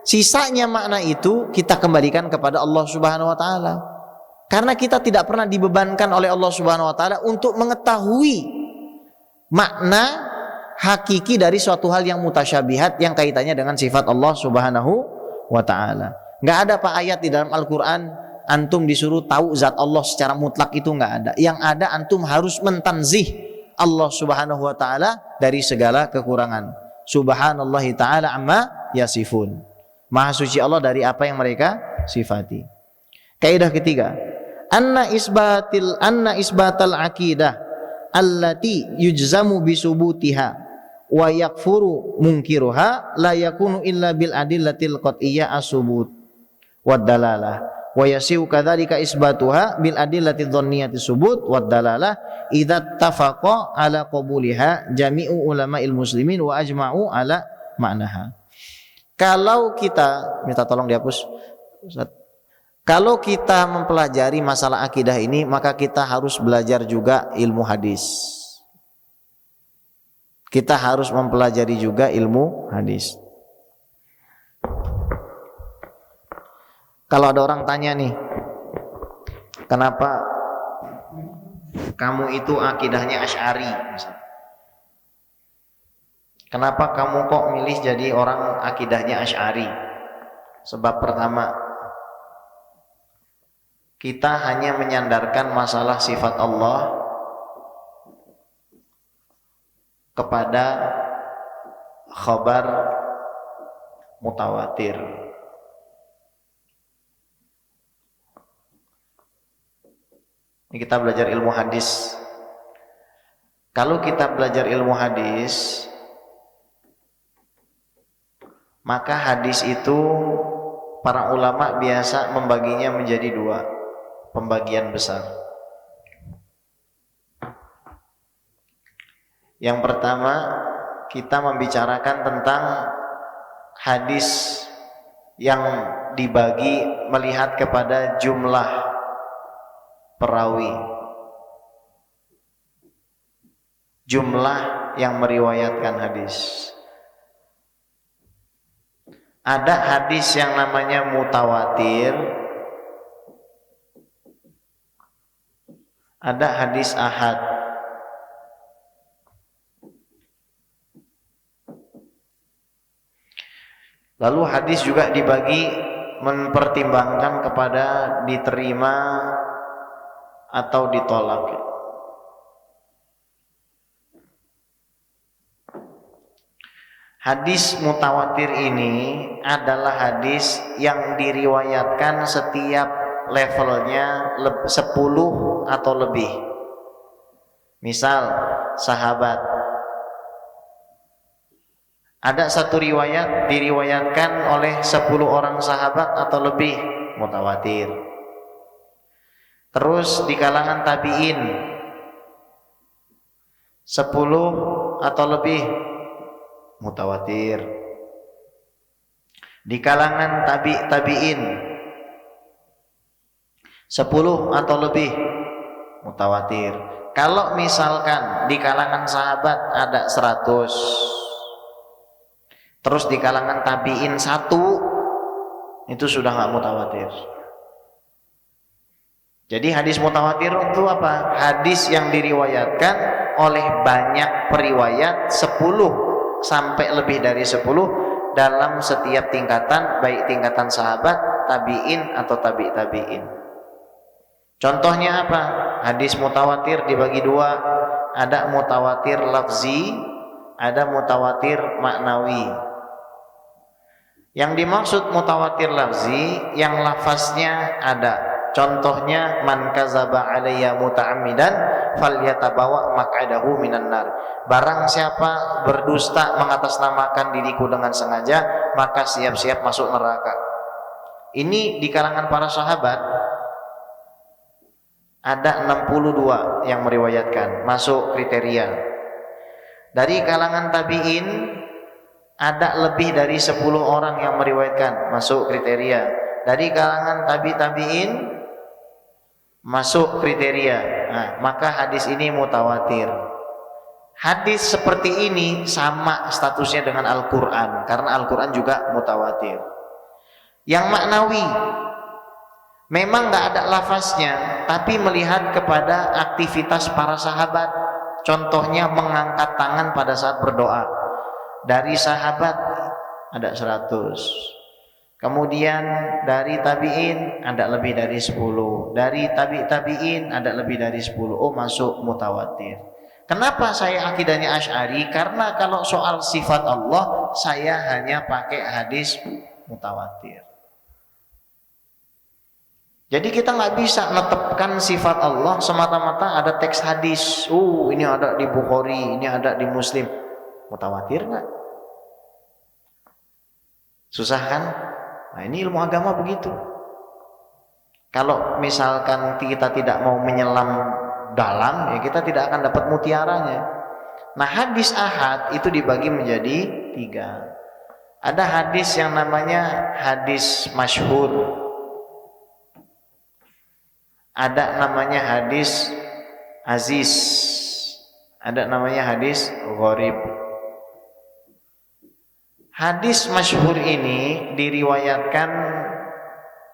sisanya makna itu kita kembalikan kepada Allah Subhanahu wa taala. Karena kita tidak pernah dibebankan oleh Allah Subhanahu wa taala untuk mengetahui makna hakiki dari suatu hal yang mutasyabihat yang kaitannya dengan sifat Allah Subhanahu wa taala. Enggak ada Pak ayat di dalam Al-Qur'an antum disuruh tahu zat Allah secara mutlak, itu enggak ada. Yang ada antum harus mentanzih Allah Subhanahu wa taala dari segala kekurangan. Subhanallahi taala amma yasifun. Maha suci Allah dari apa yang mereka sifati. Kaidah ketiga, anna isbatal aqidah allati yujzamu bisubutiha wa yakfuru munkiruha la yakunu illa bil adillatil qat'iyyah as-subut wad dalalah wa yasiu kadzalika isbatuha bil adillati dhanniyati subut wad dalalah idza tafaqa ala qabuliha jami'u ulama'il muslimin wa ajma'u ala ma'naha. Kalau kita, minta tolong dihapus Ustaz. Kalau kita mempelajari masalah akidah ini, maka kita harus belajar juga ilmu hadis. Kita harus mempelajari juga ilmu hadis. Kalau ada orang tanya nih, kenapa kamu itu akidahnya Asy'ari? Kenapa kamu kok milih jadi orang akidahnya Asy'ari? Sebab pertama, kita hanya menyandarkan masalah sifat Allah kepada khabar mutawatir. Ini kita belajar ilmu hadis. Kalau kita belajar ilmu hadis, maka hadis itu para ulama biasa membaginya menjadi dua pembagian besar. Yang pertama, kita membicarakan tentang hadis yang dibagi melihat kepada jumlah perawi, jumlah yang meriwayatkan hadis. Ada hadis yang namanya mutawatir, ada hadis ahad. Lalu hadis juga dibagi mempertimbangkan kepada diterima atau ditolak. Hadis mutawatir ini adalah hadis yang diriwayatkan setiap levelnya 10 atau lebih. Misal sahabat, ada satu riwayat diriwayatkan oleh 10 orang sahabat atau lebih, mutawatir. Terus di kalangan tabi'in 10 atau lebih, mutawatir. Di kalangan tabi'in 10 atau lebih, mutawatir. Kalau misalkan di kalangan sahabat ada 100, terus di kalangan tabi'in 1, itu sudah nggak mutawatir. Jadi hadis mutawatir itu apa? Hadis yang diriwayatkan oleh banyak periwayat 10 sampai lebih dari 10 dalam setiap tingkatan, baik tingkatan sahabat, tabi'in atau tabi'in. Contohnya apa? Hadis mutawatir dibagi dua, ada mutawatir lafzi, ada mutawatir maknawi. Yang dimaksud mutawatir lafzi, yang lafaznya ada. Contohnya, man kazaba alayya muta'ammidan falyatabawa maq'adahu minan nar. Barang siapa berdusta mengatasnamakan diriku dengan sengaja, maka siap-siap masuk neraka. Ini di kalangan para sahabat ada 62 yang meriwayatkan, masuk kriteria. Dari kalangan tabi'in ada lebih dari 10 orang yang meriwayatkan, masuk kriteria. Dari kalangan tabi'in masuk kriteria. Nah, maka hadis ini mutawatir. Hadis seperti ini sama statusnya dengan Al-Quran, karena Al-Quran juga mutawatir. Yang maknawi, memang nggak ada lafaznya, tapi melihat kepada aktivitas para sahabat. Contohnya mengangkat tangan pada saat berdoa. Dari sahabat ada 100. Kemudian dari tabi'in ada lebih dari 10. Dari tabi'in ada lebih dari 10. Oh, masuk mutawatir. Kenapa saya akidahnya Asy'ari? Karena kalau soal sifat Allah, saya hanya pakai hadis mutawatir. Jadi kita nggak bisa menetapkan sifat Allah semata-mata ada teks hadis. Ini ada di Bukhari, ini ada di Muslim. Mutawatir nggak? Susah kan? Nah, ini ilmu agama begitu. Kalau misalkan kita tidak mau menyelam dalam, ya kita tidak akan dapat mutiaranya. Nah, hadis ahad itu dibagi menjadi 3. Ada hadis yang namanya hadis masyhur. Ada namanya hadis aziz. Ada namanya hadis gharib. Hadis masyhur ini diriwayatkan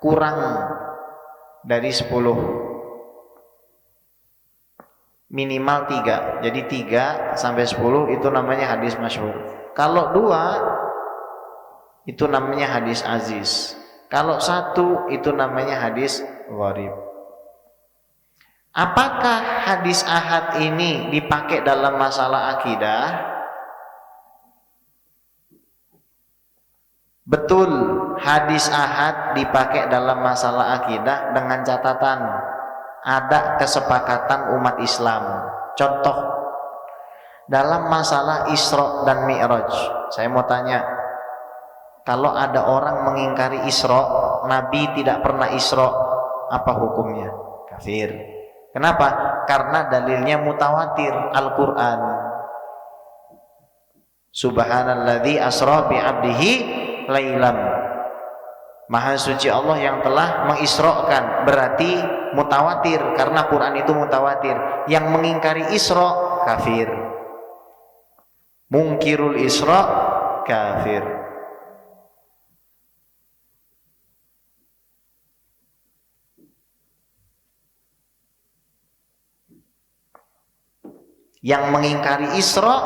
kurang dari 10. Minimal 3. Jadi 3 sampai 10 itu namanya hadis masyhur. Kalau 2 itu namanya hadis aziz. Kalau 1 itu namanya hadis gharib. Apakah hadis ahad ini dipakai dalam masalah akidah? Betul, hadis ahad dipakai dalam masalah akidah dengan catatan ada kesepakatan umat Islam. Contoh, dalam masalah Isra dan Mi'raj. Saya mau tanya, kalau ada orang mengingkari Isra, Nabi tidak pernah Isra, apa hukumnya? Kafir. Kenapa? Karena dalilnya mutawatir, Al-Quran. Subhanalladzi asra bi'abdihi lailam. Maha suci Allah yang telah mengisrokan, berarti mutawatir, karena Quran itu mutawatir. Yang mengingkari Isra kafir. Mungkirul Isra kafir. Yang mengingkari Isra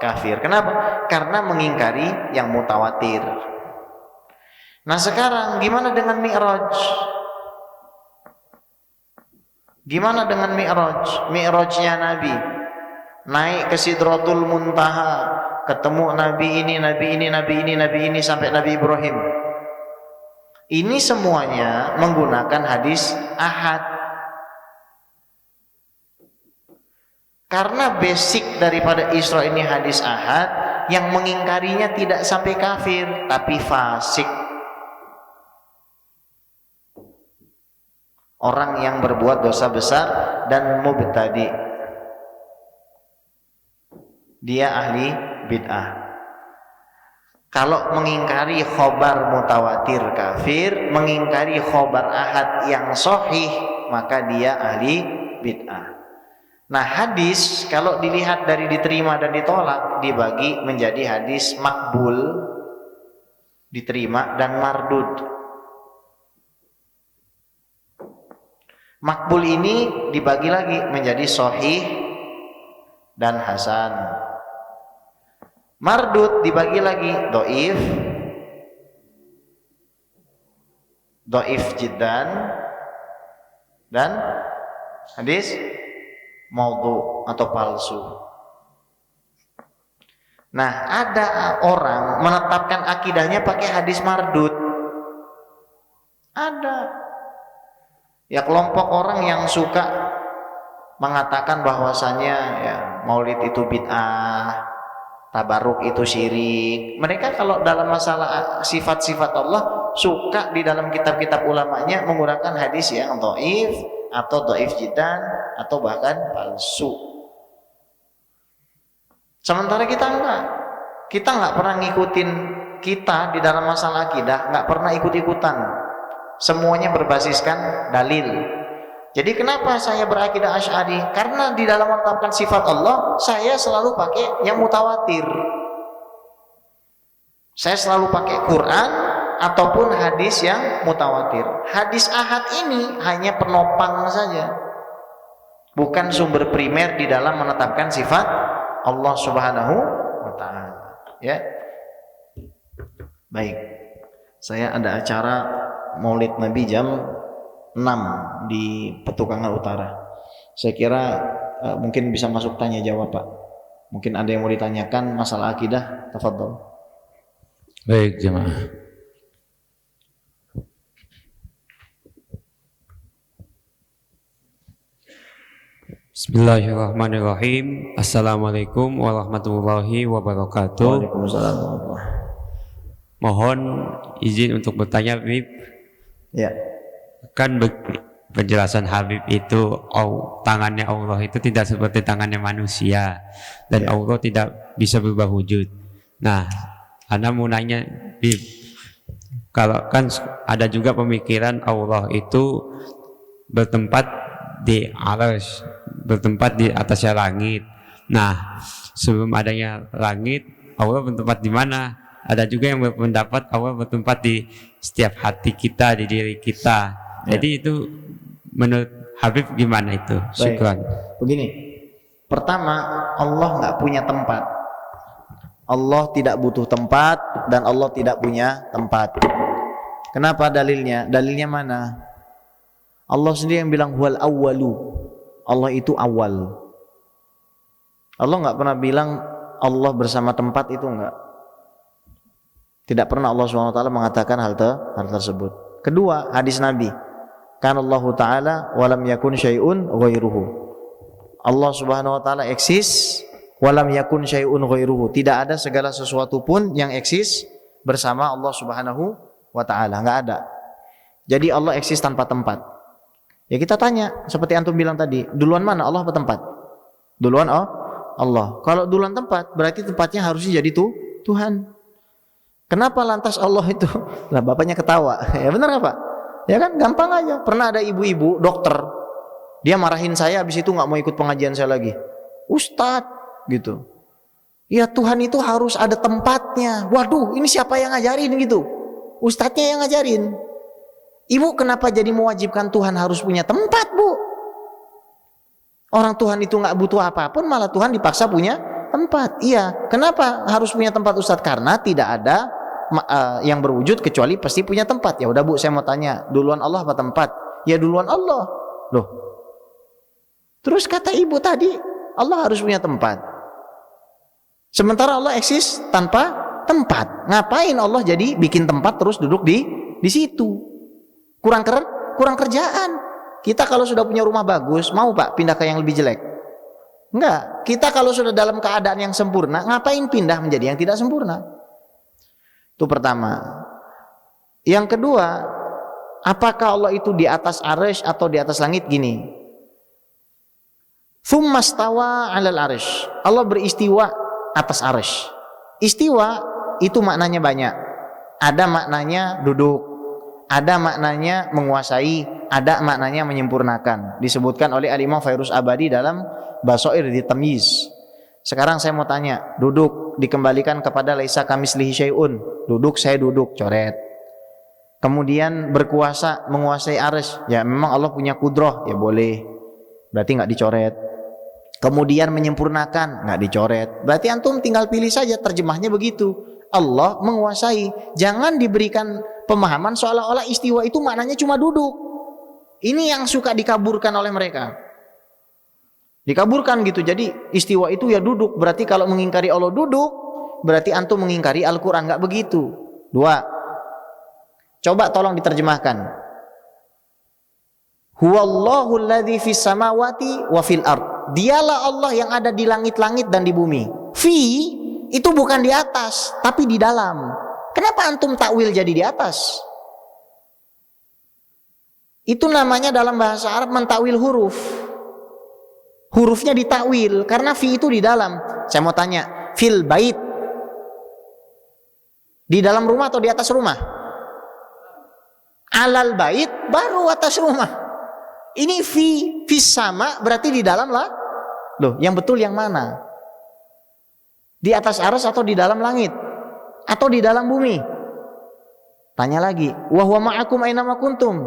kafir. Kenapa? Karena mengingkari yang mutawatir. Nah, sekarang gimana dengan Mi'raj? Gimana dengan Mi'raj? Mi'rajnya Nabi naik ke Sidratul Muntaha, ketemu Nabi ini, Nabi ini, Nabi ini, Nabi ini sampai Nabi Ibrahim. Ini semuanya menggunakan hadis ahad. Karena basic daripada Isra ini hadis ahad, yang mengingkarinya tidak sampai kafir, tapi fasik. Orang yang berbuat dosa besar dan mubtadi. Dia ahli bid'ah. Kalau mengingkari khobar mutawatir kafir, mengingkari khobar ahad yang sahih, maka dia ahli bid'ah. Nah, hadis kalau dilihat dari diterima dan ditolak dibagi menjadi hadis makbul, diterima, dan mardud. Makbul ini dibagi lagi menjadi sahih dan hasan. Mardud dibagi lagi dhaif jiddan, dan hadis maudhu atau palsu. Nah, ada orang menetapkan akidahnya pakai hadis mardud. Ada. Ya, kelompok orang yang suka mengatakan bahwasanya ya maulid itu bid'ah, tabaruk itu syirik. Mereka kalau dalam masalah sifat-sifat Allah suka di dalam kitab-kitab ulamanya menggunakan hadis yang dhaif atau dhaif jiddan atau bahkan palsu. Sementara kita enggak. Kita enggak pernah ngikutin, kita di dalam masalah akidah enggak pernah ikut-ikutan. Semuanya berbasiskan dalil. Jadi kenapa saya berakidah Asy'ari? Karena di dalam menetapkan sifat Allah, saya selalu pakai yang mutawatir. Saya selalu pakai Quran ataupun hadis yang mutawatir. Hadis ahad ini hanya penopang saja, bukan sumber primer di dalam menetapkan sifat Allah Subhanahu wa ta'ala. Ya. Baik. Saya ada acara Maulid Nabi jam 6 di Petukangan Utara. Saya kira mungkin bisa masuk tanya jawab, Pak. Mungkin ada yang mau ditanyakan masalah akidah, tafadhol. Baik, jemaah. Bismillahirrahmanirrahim. Assalamualaikum warahmatullahi wabarakatuh. Waalaikumsalam. Mohon izin untuk bertanya, Habib. Ya. Kan penjelasan Habib itu tangannya Allah itu tidak seperti tangannya manusia, dan Allah tidak bisa berubah wujud. Nah, Ana mau nanya, Habib, kalau kan ada juga pemikiran Allah itu bertempat di arsy, bertempat di atasnya langit. Nah, sebelum adanya langit, Allah bertempat di mana? Ada juga yang berpendapat Allah bertempat di setiap hati kita, di diri kita. Jadi itu menurut Habib gimana itu? Syukran. Begini, pertama Allah nggak punya tempat. Allah tidak butuh tempat dan Allah tidak punya tempat. Kenapa dalilnya? Dalilnya mana? Allah sendiri yang bilang huwal awwalu. Allah itu awal. Allah nggak pernah bilang Allah bersama tempat, itu enggak. Tidak pernah Allah SWT mengatakan hal tersebut. Kedua, hadis Nabi. Kan Allah Ta'ala walam yakun syai'un ghairuhu. Allah Subhanahu wa taala eksis, walam yakun syai'un ghairuhu. Tidak ada segala sesuatu pun yang eksis bersama Allah Subhanahu wa taala, enggak ada. Jadi Allah eksis tanpa tempat. Ya kita tanya, seperti antum bilang tadi, duluan mana Allah atau tempat? Duluan Allah. Kalau duluan tempat, berarti tempatnya harusnya jadi Tuhan. Kenapa lantas Allah itu? Lah bapaknya ketawa. Ya benar apa? Ya kan gampang aja. Pernah ada ibu-ibu dokter, dia marahin saya, habis itu nggak mau ikut pengajian saya lagi. Ustadz gitu. Ya Tuhan itu harus ada tempatnya. Waduh, ini siapa yang ngajarin gitu? Ustadznya yang ngajarin. Ibu kenapa jadi mewajibkan Tuhan harus punya tempat, Bu? Orang Tuhan itu nggak butuh apapun, malah Tuhan dipaksa punya tempat. Iya, kenapa harus punya tempat, Ustadz? Karena tidak ada yang berwujud kecuali pasti punya tempat. Ya udah Bu, saya mau tanya, duluan Allah apa tempat? Ya duluan Allah. Loh. Terus kata ibu tadi, Allah harus punya tempat. Sementara Allah eksis tanpa tempat. Ngapain Allah jadi bikin tempat terus duduk di situ? Kurang kerjaan. Kita kalau sudah punya rumah bagus, mau Pak pindah ke yang lebih jelek? Enggak. Kita kalau sudah dalam keadaan yang sempurna, ngapain pindah menjadi yang tidak sempurna? Itu pertama. Yang kedua, apakah Allah itu di atas arsy atau di atas langit? Gini, tsummastawa 'alal arsy. Allah beristiwa atas arsy. Istiwa itu maknanya banyak. Ada maknanya duduk, ada maknanya menguasai, ada maknanya menyempurnakan. Disebutkan oleh Al-Imam Fairuz Abadi dalam Basair di Tamyiz. Sekarang saya mau tanya, duduk dikembalikan kepada laisa kamitslihi syai'un. Duduk, saya duduk, coret. Kemudian berkuasa, menguasai arsy, ya memang Allah punya kudrah, ya boleh, berarti nggak dicoret. Kemudian menyempurnakan, nggak dicoret, berarti antum tinggal pilih saja, terjemahnya begitu. Allah menguasai. Jangan diberikan pemahaman seolah-olah istiwa itu maknanya cuma duduk. Ini yang suka dikaburkan oleh mereka. Dikaburkan gitu, jadi istiwa itu ya duduk, berarti kalau mengingkari Allah duduk, berarti antum mengingkari Al-Quran. Nggak begitu. Dua, coba tolong diterjemahkan. Huwallahu alladzi fis samawati wa fil ard. Dialah Allah yang ada di langit-langit dan di bumi. Fi itu bukan di atas, tapi di dalam. Kenapa antum takwil jadi di atas? Itu namanya dalam bahasa Arab mentakwil huruf. Hurufnya ditakwil karena fi itu di dalam. Saya mau tanya, fil bait di dalam rumah atau di atas rumah? Alal bait baru atas rumah. Ini fis sama berarti di dalam lah. Loh, yang betul yang mana? Di atas arsy atau di dalam langit? Atau di dalam bumi? Tanya lagi, wa huwa ma'akum aina ma kuntum.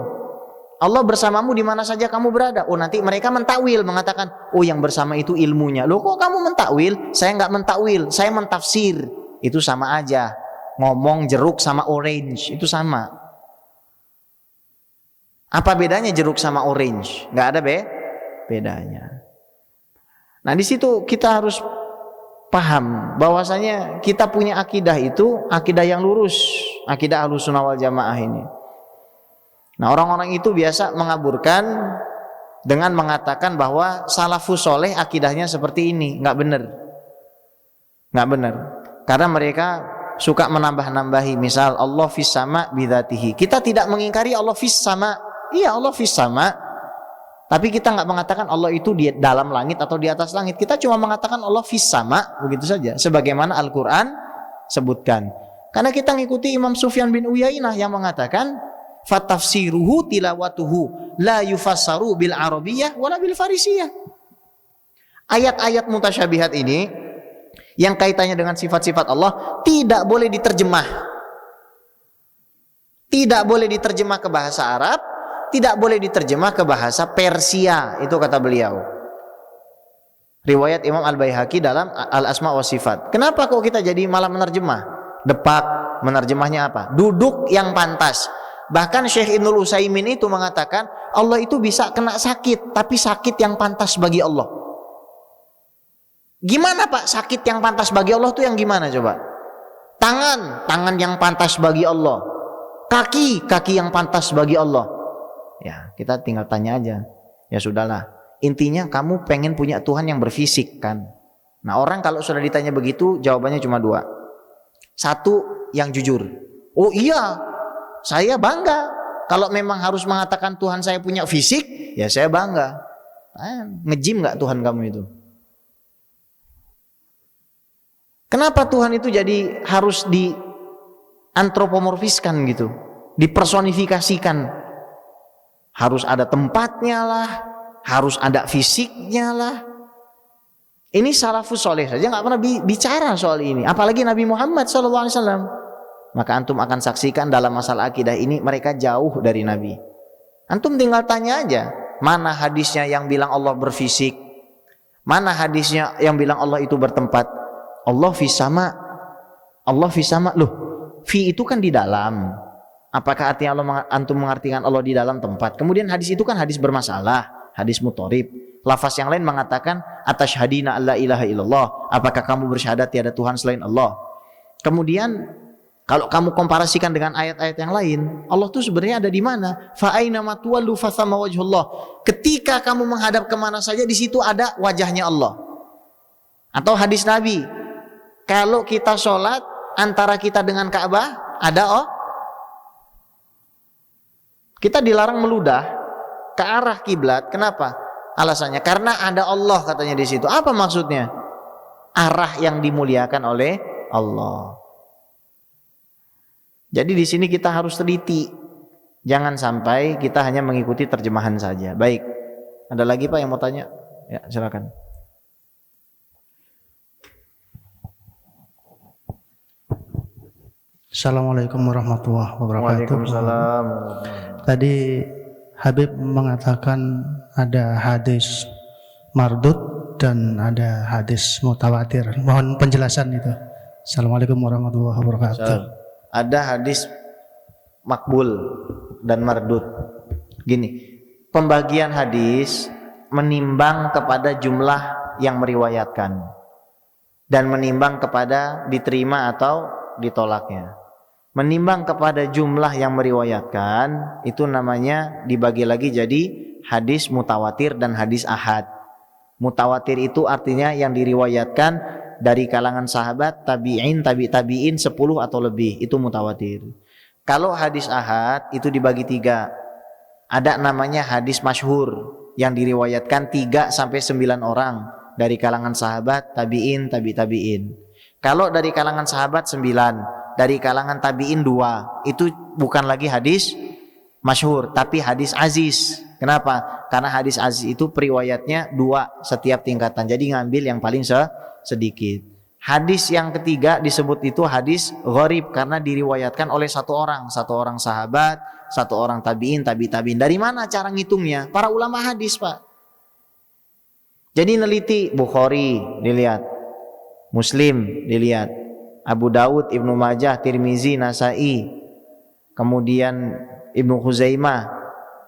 Allah bersamamu di mana saja kamu berada. Oh, nanti mereka mentakwil, mengatakan, oh yang bersama itu ilmunya. Loh, kok kamu mentakwil? Saya enggak mentakwil, saya mentafsir. Itu sama aja. Ngomong jeruk sama orange, itu sama. Apa bedanya jeruk sama orange? Enggak ada bedanya. Nah, di situ kita harus paham bahwasanya kita punya akidah itu akidah yang lurus, akidah Ahlussunnah wal Jamaah ini. Nah, orang-orang itu biasa mengaburkan dengan mengatakan bahwa salafus soleh akidahnya seperti ini. Nggak benar. Karena mereka suka menambah-nambahi. Misal Allah fis sama bidzatihi. Kita tidak mengingkari Allah fis sama. Iya, Allah fis sama. Tapi kita nggak mengatakan Allah itu di dalam langit atau di atas langit. Kita cuma mengatakan Allah fis sama, begitu saja. Sebagaimana Al-Quran sebutkan. Karena kita ngikuti Imam Sufyan bin Uyainah yang mengatakan fatafsiruhu tilawatuhu la yufassaru bil arabiyyah wala bil farisiyah. Ayat-ayat mutasyabihat ini yang kaitannya dengan sifat-sifat Allah tidak boleh diterjemah. Tidak boleh diterjemah ke bahasa Arab, tidak boleh diterjemah ke bahasa Persia, itu kata beliau. Riwayat Imam Al-Baihaqi dalam Al-Asma wa Sifat. Kenapa kok kita jadi malah menerjemah? Depak, menerjemahnya apa? Duduk yang pantas. Bahkan Syekh Ibnul Utsaimin itu mengatakan Allah itu bisa kena sakit, tapi sakit yang pantas bagi Allah. Gimana Pak sakit yang pantas bagi Allah itu yang gimana coba? Tangan yang pantas bagi Allah. Kaki yang pantas bagi Allah. Ya, kita tinggal tanya aja. Ya sudahlah. Intinya kamu pengen punya Tuhan yang berfisik kan. Nah, orang kalau sudah ditanya begitu jawabannya cuma dua. Satu, yang jujur. Oh iya, saya bangga. Kalau memang harus mengatakan Tuhan saya punya fisik, ya saya bangga. Nge-gym gak Tuhan kamu itu? Kenapa Tuhan itu jadi harus diantropomorfiskan gitu? Dipersonifikasikan. Harus ada tempatnya lah, harus ada fisiknya lah. Ini salafus soleh saja nggak pernah bicara soal ini, apalagi Nabi Muhammad SAW. Maka antum akan saksikan dalam masalah akidah ini mereka jauh dari Nabi. Antum tinggal tanya aja, mana hadisnya yang bilang Allah berfisik, mana hadisnya yang bilang Allah itu bertempat. Allah fis sama, loh, fi itu kan di dalam. Apakah artinya antum mengartikan Allah di dalam tempat? Kemudian hadis itu kan hadis bermasalah, hadis mutorib. Lafaz yang lain mengatakan atasyhadina alla ilaha illallah. Apakah kamu bersyahadat tiada Tuhan selain Allah? Kemudian kalau kamu komparasikan dengan ayat-ayat yang lain, Allah tuh sebenarnya ada di mana? Fa aina ma tuwallu fa thamma wajhullah. Ketika kamu menghadap kemana saja di situ ada wajahnya Allah. Atau hadis Nabi, kalau kita sholat antara kita dengan Ka'bah ada kita dilarang meludah ke arah kiblat. Kenapa? Alasannya karena ada Allah katanya di situ. Apa maksudnya? Arah yang dimuliakan oleh Allah. Jadi di sini kita harus teliti. Jangan sampai kita hanya mengikuti terjemahan saja. Baik. Ada lagi Pak yang mau tanya? Ya, silakan. Assalamualaikum warahmatullahi wabarakatuh. Waalaikumsalam. Tadi Habib mengatakan ada hadis mardud dan ada hadis mutawatir. Mohon penjelasan itu. Assalamualaikum warahmatullahi wabarakatuh. Ada hadis makbul dan mardud. Gini, pembagian hadis menimbang kepada jumlah yang meriwayatkan dan menimbang kepada diterima atau ditolaknya. Menimbang kepada jumlah yang meriwayatkan itu namanya dibagi lagi jadi hadis mutawatir dan hadis ahad. Mutawatir itu artinya yang diriwayatkan dari kalangan sahabat, tabi'in, tabi'in 10 atau lebih, itu mutawatir. Kalau hadis ahad itu dibagi 3. Ada namanya hadis masyhur yang diriwayatkan 3 sampai 9 orang dari kalangan sahabat, tabi'in, tabi'in. Kalau dari kalangan sahabat 9, dari kalangan tabi'in 2, itu bukan lagi hadis masyhur tapi hadis aziz. Kenapa? Karena hadis aziz itu periwayatnya 2 setiap tingkatan. Jadi ngambil yang paling sedikit. Hadis yang ketiga disebut itu hadis gharib karena diriwayatkan oleh satu orang sahabat, satu orang tabi'in, tabi'in. Dari mana cara ngitungnya? Para ulama hadis, Pak. Jadi neliti Bukhari dilihat, Muslim dilihat, Abu Daud, Ibnu Majah, Tirmizi, Nasai, kemudian Ibnu Khuzaimah,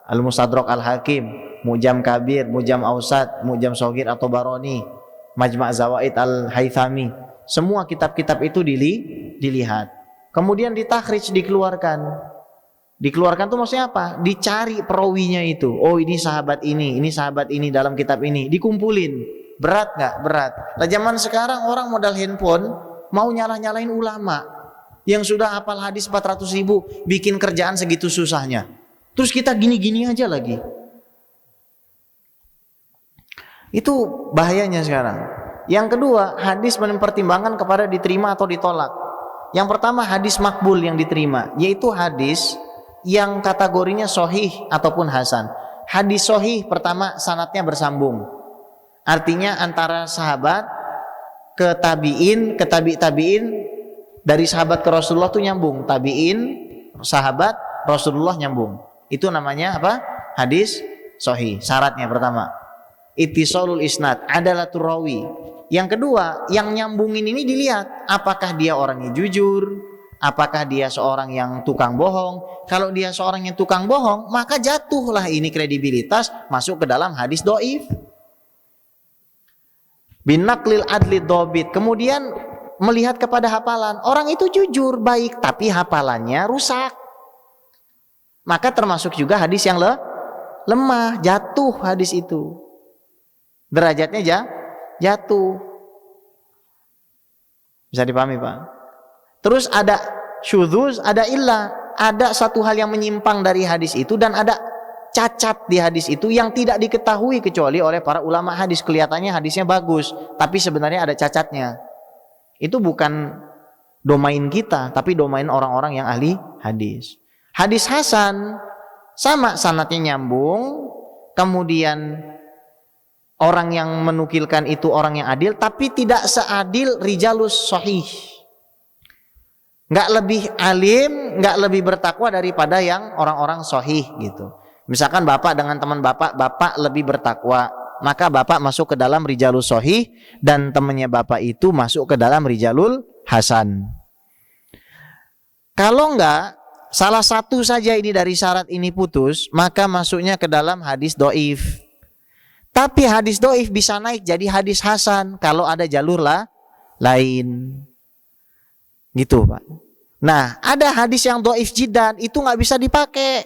Al-Mustadrak Al-Hakim, Mujam Kabir, Mujam Ausat, Mujam Shogir atau Baroni, Majma' Zawaid Al-Haythami. Semua kitab-kitab itu dilihat. Kemudian ditakhrij, dikeluarkan. Dikeluarkan itu maksudnya apa? Dicari perawinya itu. Oh, ini sahabat ini dalam kitab ini. Dikumpulin. Berat nggak? Berat. Nah, zaman sekarang orang modal handphone mau nyalahin ulama yang sudah hafal hadis 400.000, bikin kerjaan segitu susahnya. Terus kita gini-gini aja lagi. Itu bahayanya sekarang. Yang kedua, hadis mempertimbangkan kepada diterima atau ditolak. Yang pertama, hadis makbul yang diterima, yaitu hadis yang kategorinya sahih ataupun hasan. Hadis sahih pertama sanadnya bersambung. Artinya antara sahabat ke tabi'in, ke tabi'in, dari sahabat ke Rasulullah itu nyambung. Tabi'in, sahabat, Rasulullah nyambung. Itu namanya apa? Hadis sahih. Syaratnya pertama, ittisalul isnad, adalatur rawi. Yang kedua, yang nyambungin ini dilihat apakah dia orangnya jujur, apakah dia seorang yang tukang bohong. Kalau dia seorang yang tukang bohong, maka jatuhlah ini kredibilitas masuk ke dalam hadis dhaif. Binaqlil adli dhabit. Kemudian melihat kepada hafalan. Orang itu jujur, baik, tapi hafalannya rusak. Maka termasuk juga hadis yang lemah, jatuh hadis itu. Derajatnya jatuh. Bisa dipahami, Pak? Terus ada syudzuz, ada illah, ada satu hal yang menyimpang dari hadis itu dan ada cacat di hadis itu yang tidak diketahui kecuali oleh para ulama hadis. Kelihatannya hadisnya bagus, tapi sebenarnya ada cacatnya. Itu bukan domain kita, tapi domain orang-orang yang ahli hadis. Hadis hasan sama sanadnya nyambung, kemudian orang yang menukilkan itu orang yang adil, tapi tidak seadil rijalus sahih. Nggak lebih alim, nggak lebih bertakwa daripada yang orang-orang sahih gitu. Misalkan bapak dengan teman bapak lebih bertakwa, maka bapak masuk ke dalam rijalus sahih dan temannya bapak itu masuk ke dalam rijalul hasan. Kalau nggak, salah satu saja ini dari syarat ini putus, maka masuknya ke dalam hadis dhaif. Tapi hadis dhaif bisa naik jadi hadis hasan kalau ada jalur lain. Gitu, Pak. Nah, ada hadis yang dhaif jiddan, itu nggak bisa dipakai.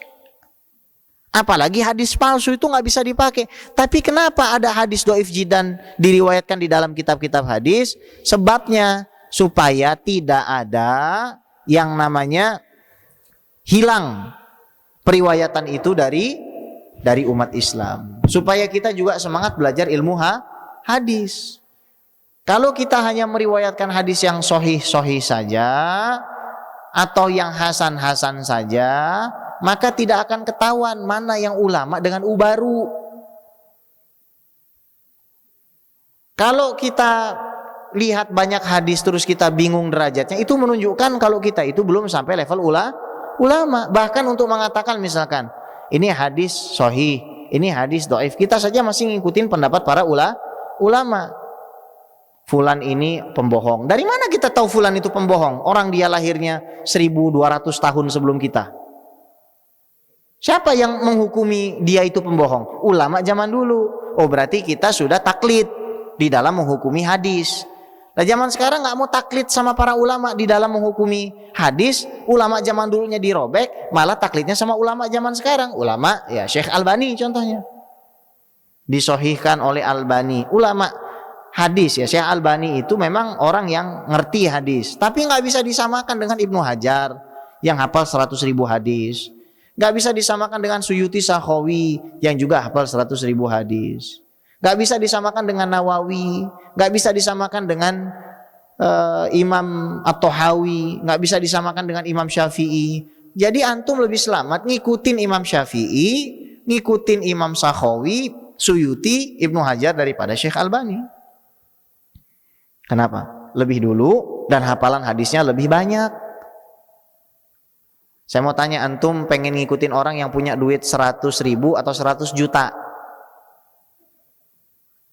Apalagi hadis palsu itu nggak bisa dipakai. Tapi kenapa ada hadis dhaif jiddan diriwayatkan di dalam kitab-kitab hadis? Sebabnya supaya tidak ada yang namanya hilang periwayatan itu dari umat Islam, supaya kita juga semangat belajar ilmu hadis. Kalau kita hanya meriwayatkan hadis yang sahih saja atau yang hasan saja, maka tidak akan ketahuan mana yang ulama dengan ubaru. Kalau kita lihat banyak hadis terus kita bingung derajatnya, itu menunjukkan kalau kita itu belum sampai level ulama. Bahkan untuk mengatakan misalkan ini hadis sahih, ini hadis dhaif, kita saja masih ngikutin pendapat para ulama. Fulan ini pembohong. Dari mana kita tahu fulan itu pembohong? Orang dia lahirnya 1200 tahun sebelum kita. Siapa yang menghukumi dia itu pembohong? Ulama zaman dulu. Oh, berarti kita sudah taklid di dalam menghukumi hadis. Nah, zaman sekarang nggak mau taklid sama para ulama di dalam menghukumi hadis. Ulama zaman dulunya dirobek, malah taklidnya sama ulama zaman sekarang. Ulama ya Syekh Albani contohnya, disahihkan oleh Albani. Ulama hadis ya Syekh Albani itu memang orang yang ngerti hadis, tapi nggak bisa disamakan dengan Ibnu Hajar yang hafal 100.000 hadis. Nggak bisa disamakan dengan Suyuti Sakhawi yang juga hafal 100.000 hadis. Gak bisa disamakan dengan Nawawi, gak bisa disamakan dengan Imam At-Tahawi, gak bisa disamakan dengan Imam Syafi'i. Jadi antum lebih selamat ngikutin Imam Syafi'i ngikutin Imam Sakhawi, Suyuti, Ibnu Hajar daripada Syekh Albani. Kenapa? Lebih dulu dan hafalan hadisnya lebih banyak. Saya mau tanya, antum pengen ngikutin orang yang punya duit 100.000 atau 100 juta?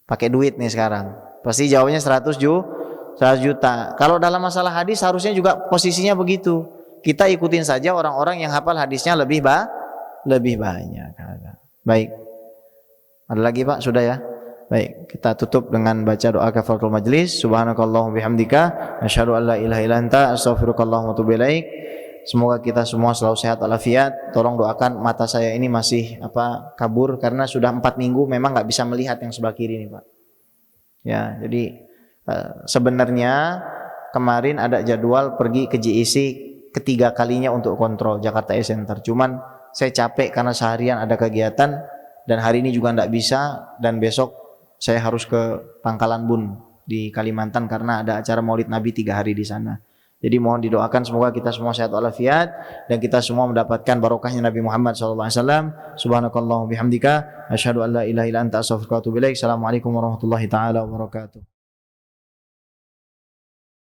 Pakai duit nih sekarang. Pasti jawabnya 100 juta. Kalau dalam masalah hadis harusnya juga posisinya begitu. Kita ikutin saja orang-orang yang hafal hadisnya lebih banyak. Baik. Ada lagi Pak? Sudah ya? Baik, kita tutup dengan baca doa kafaratul majlis. Subhanakallahumma bihamdika asyhadu an la ilaha illa anta astaghfiruka wa atubu ilaik. Semoga kita semua selalu sehat walafiat. Tolong doakan, mata saya ini masih kabur karena sudah 4 minggu memang nggak bisa melihat yang sebelah kiri nih Pak. Ya, jadi sebenarnya kemarin ada jadwal pergi ke GIC ketiga kalinya untuk kontrol Jakarta Eye Center. Cuman saya capek karena seharian ada kegiatan dan hari ini juga nggak bisa, dan besok saya harus ke Pangkalan Bun di Kalimantan karena ada acara Maulid Nabi 3 hari di sana. Jadi mohon didoakan semoga kita semua sehat walafiat dan kita semua mendapatkan barokahnya Nabi Muhammad SAW. Subhanakallahumma bihamdika asyhadu an la ilaha illa anta astaghfiruka wa atubu ilaik. Assalamualaikum warahmatullahi taala wabarakatuh.